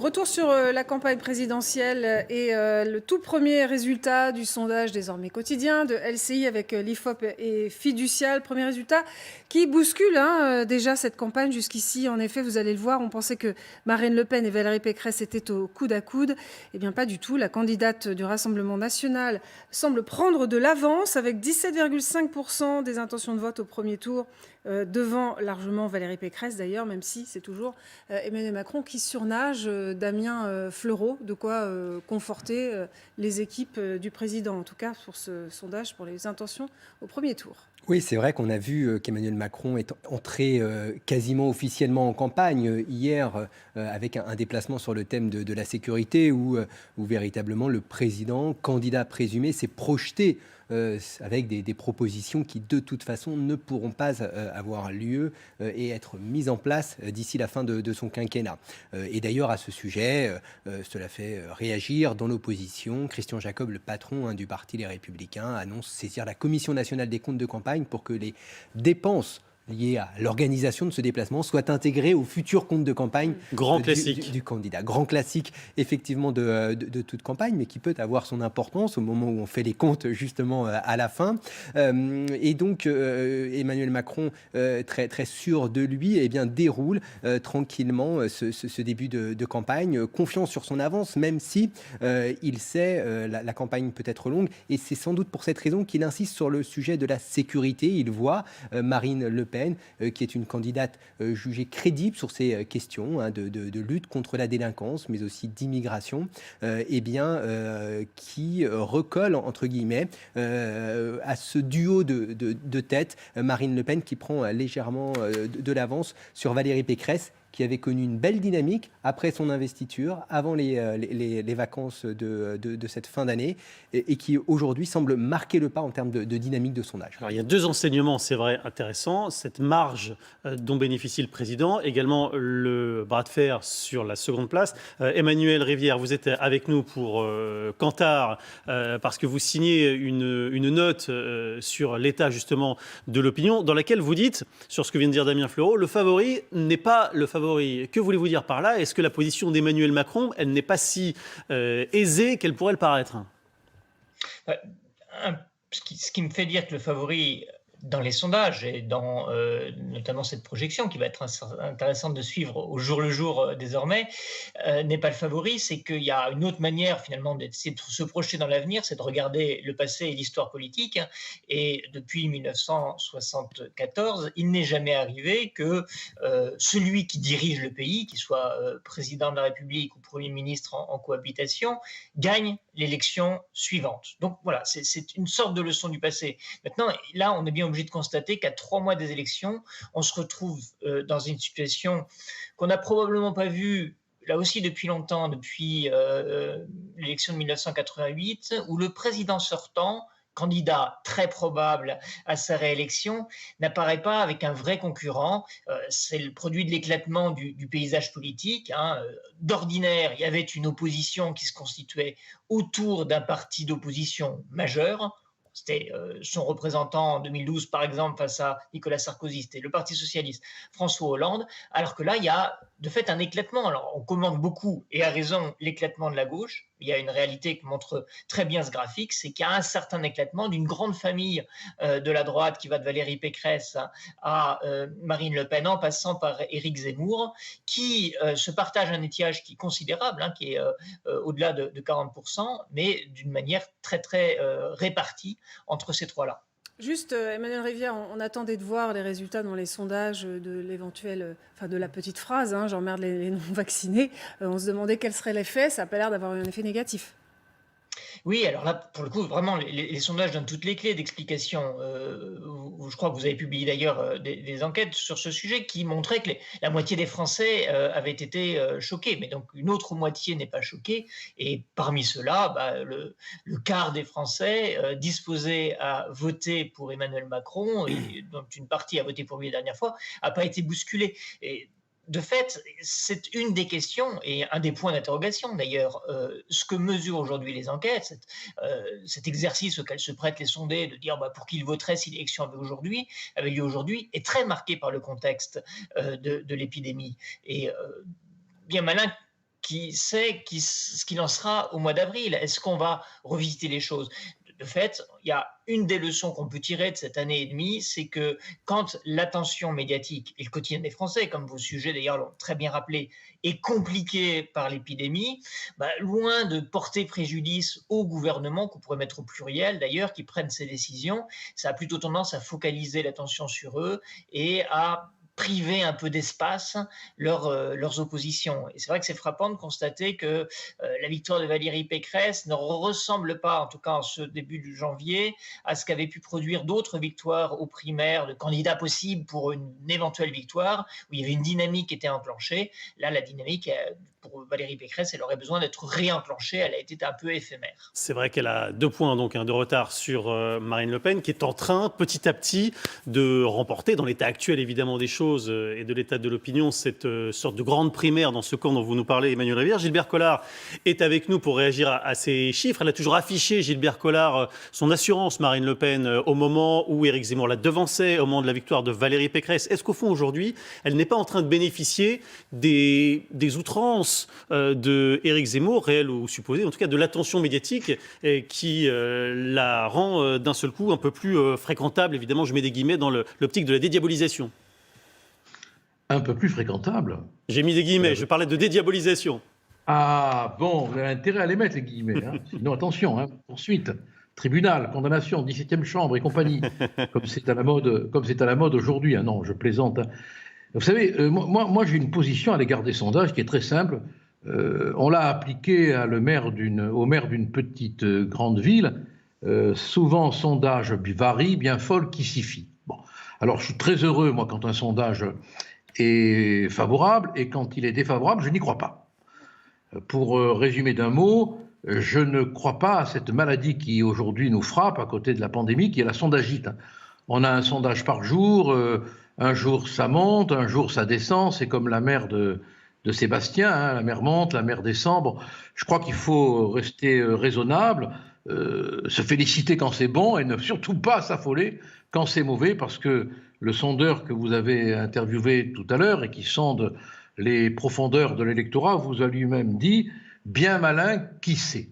Retour sur la campagne présidentielle et le tout premier résultat du sondage désormais quotidien de LCI avec l'IFOP et Fiducial. Premier résultat qui bouscule déjà cette campagne jusqu'ici. En effet, vous allez le voir, on pensait que Marine Le Pen et Valérie Pécresse étaient au coude à coude. Eh bien pas du tout. La candidate du Rassemblement national semble prendre de l'avance avec 17,5% des intentions de vote au premier tour. Devant largement Valérie Pécresse d'ailleurs, même si c'est toujours Emmanuel Macron qui surnage. Damien Fleureau, de quoi conforter les équipes du président, en tout cas pour ce sondage, pour les intentions au premier tour. Oui, c'est vrai qu'on a vu qu'Emmanuel Macron est entré quasiment officiellement en campagne hier avec un déplacement sur le thème de la sécurité où véritablement le président, candidat présumé, s'est projeté avec des propositions qui de toute façon ne pourront pas avoir lieu et être mises en place d'ici la fin de son quinquennat. Et d'ailleurs à ce sujet, cela fait réagir dans l'opposition. Christian Jacob, le patron du parti Les Républicains, annonce saisir la Commission nationale des comptes de campagne pour que les dépenses liées à l'organisation de ce déplacement soient intégrées au futur compte de campagne Grand classique. du candidat. Grand classique, effectivement, de toute campagne, mais qui peut avoir son importance au moment où on fait les comptes, justement, à la fin. Et donc, Emmanuel Macron, très, très sûr de lui, eh bien, déroule tranquillement ce début de campagne, confiant sur son avance, même si il sait la campagne peut être longue. Et c'est sans doute pour cette raison qu'il insiste sur le sujet de la sécurité. Il voit Marine Le Pen, qui est une candidate jugée crédible sur ces questions de lutte contre la délinquance, mais aussi d'immigration, qui recolle, entre guillemets, à ce duo de tête. Marine Le Pen qui prend légèrement de l'avance sur Valérie Pécresse, qui avait connu une belle dynamique après son investiture, avant les vacances de cette fin d'année, et qui aujourd'hui semble marquer le pas en termes de dynamique de sondage. Alors, il y a deux enseignements, c'est vrai, intéressants. Cette marge dont bénéficie le président, également le bras de fer sur la seconde place. Emmanuel Rivière, vous êtes avec nous pour Kantar, parce que vous signez une note sur l'état justement de l'opinion, dans laquelle vous dites, sur ce que vient de dire Damien Fleureau, le favori n'est pas le favori. Que voulez-vous dire par là? Est-ce que la position d'Emmanuel Macron, elle n'est pas si aisée qu'elle pourrait le paraître? Ce qui me fait dire que le favori dans les sondages et dans notamment cette projection qui va être intéressante de suivre au jour le jour désormais, n'est pas le favori, c'est qu'il y a une autre manière finalement d'essayer de se projeter dans l'avenir, c'est de regarder le passé et l'histoire politique. Et depuis 1974, il n'est jamais arrivé que celui qui dirige le pays, qu'il soit président de la République ou Premier ministre en cohabitation, gagne l'élection suivante. Donc voilà, c'est une sorte de leçon du passé. Maintenant, là, on est bien obligé de constater qu'à 3 mois des élections, on se retrouve dans une situation qu'on n'a probablement pas vue là aussi depuis longtemps, depuis l'élection de 1988, où le président sortant, candidat très probable à sa réélection, n'apparaît pas avec un vrai concurrent. C'est le produit de l'éclatement du paysage politique. D'ordinaire, il y avait une opposition qui se constituait autour d'un parti d'opposition majeur. C'était son représentant en 2012, par exemple, face à Nicolas Sarkozy, c'était le Parti socialiste, François Hollande, alors que là, il y a de fait un éclatement. Alors, on commande beaucoup, et à raison, l'éclatement de la gauche. Il y a une réalité que montre très bien ce graphique, c'est qu'il y a un certain éclatement d'une grande famille de la droite qui va de Valérie Pécresse à Marine Le Pen, en passant par Éric Zemmour, qui se partage un étiage qui est considérable, qui est au-delà de 40%, mais d'une manière très, très répartie entre ces trois-là. Juste, Emmanuel Rivière, on attendait de voir les résultats dans les sondages de de la petite phrase, j'emmerde les non-vaccinés. On se demandait quel serait l'effet, ça n'a pas l'air d'avoir eu un effet négatif. Oui, alors là, pour le coup, vraiment, les sondages donnent toutes les clés d'explication. Je crois que vous avez publié d'ailleurs des enquêtes sur ce sujet qui montraient que la moitié des Français avaient été choqués, mais donc une autre moitié n'est pas choquée. Et parmi ceux-là, le quart des Français disposés à voter pour Emmanuel Macron, et dont une partie a voté pour lui la dernière fois, n'a pas été bousculé. Et de fait, c'est une des questions et un des points d'interrogation d'ailleurs. Ce que mesurent aujourd'hui les enquêtes, cet exercice auquel se prêtent les sondés de dire pour qui ils voteraient si l'élection avait lieu aujourd'hui, est très marqué par le contexte de l'épidémie. Et bien malin qui sait ce qu'il en sera au mois d'avril? Est-ce qu'on va revisiter les choses? De fait, il y a une des leçons qu'on peut tirer de cette année et demie, c'est que quand l'attention médiatique et le quotidien des Français, comme vos sujets d'ailleurs l'ont très bien rappelé, est compliqué par l'épidémie, loin de porter préjudice au gouvernement, qu'on pourrait mettre au pluriel d'ailleurs, qui prennent ces décisions, ça a plutôt tendance à focaliser l'attention sur eux et à priver un peu d'espace leurs oppositions. Et c'est vrai que c'est frappant de constater que la victoire de Valérie Pécresse ne ressemble pas, en tout cas en ce début de janvier, à ce qu'avaient pu produire d'autres victoires aux primaires de candidats possibles pour une éventuelle victoire, où il y avait une dynamique qui était enclenchée. Là, la dynamique, pour Valérie Pécresse, elle aurait besoin d'être réenclenchée, elle a été un peu éphémère. C'est vrai qu'elle a 2 points donc, de retard sur Marine Le Pen, qui est en train, petit à petit, de remporter, dans l'état actuel évidemment des choses et de l'état de l'opinion, cette sorte de grande primaire dans ce camp dont vous nous parlez, Emmanuel Rivière. Gilbert Collard est avec nous pour réagir à ces chiffres. Elle a toujours affiché, Gilbert Collard, son assurance, Marine Le Pen, au moment où Éric Zemmour la devançait, au moment de la victoire de Valérie Pécresse. Est-ce qu'au fond, aujourd'hui, elle n'est pas en train de bénéficier des outrances de Éric Zemmour, réelles ou supposées, en tout cas de l'attention médiatique qui la rend d'un seul coup un peu plus fréquentable, évidemment, je mets des guillemets, dans l'optique de la dédiabolisation? Un peu plus fréquentable. J'ai mis des guillemets, je parlais de dédiabolisation. Ah bon, vous avez intérêt à les mettre, les guillemets. Hein. Sinon, attention, hein, poursuite, tribunal, condamnation, 17e chambre et compagnie, comme c'est à la mode aujourd'hui. Hein. Non, je plaisante. Hein. Vous savez, moi j'ai une position à l'égard des sondages qui est très simple. On l'a appliqué au maire d'une petite grande ville. Souvent, sondage varie, bien folle, qui s'y fie. Bon. Alors, je suis très heureux, moi, quand un sondage est favorable, et quand il est défavorable, je n'y crois pas. Pour résumer d'un mot, je ne crois pas à cette maladie qui aujourd'hui nous frappe à côté de la pandémie, qui est la sondagite. On a un sondage par jour, un jour ça monte, un jour ça descend, c'est comme la mer de Sébastien, hein, la mer monte, la mer descend. Bon, je crois qu'il faut rester raisonnable, se féliciter quand c'est bon et ne surtout pas s'affoler quand c'est mauvais, parce que le sondeur que vous avez interviewé tout à l'heure et qui sonde les profondeurs de l'électorat vous a lui-même dit « bien malin, qui sait ».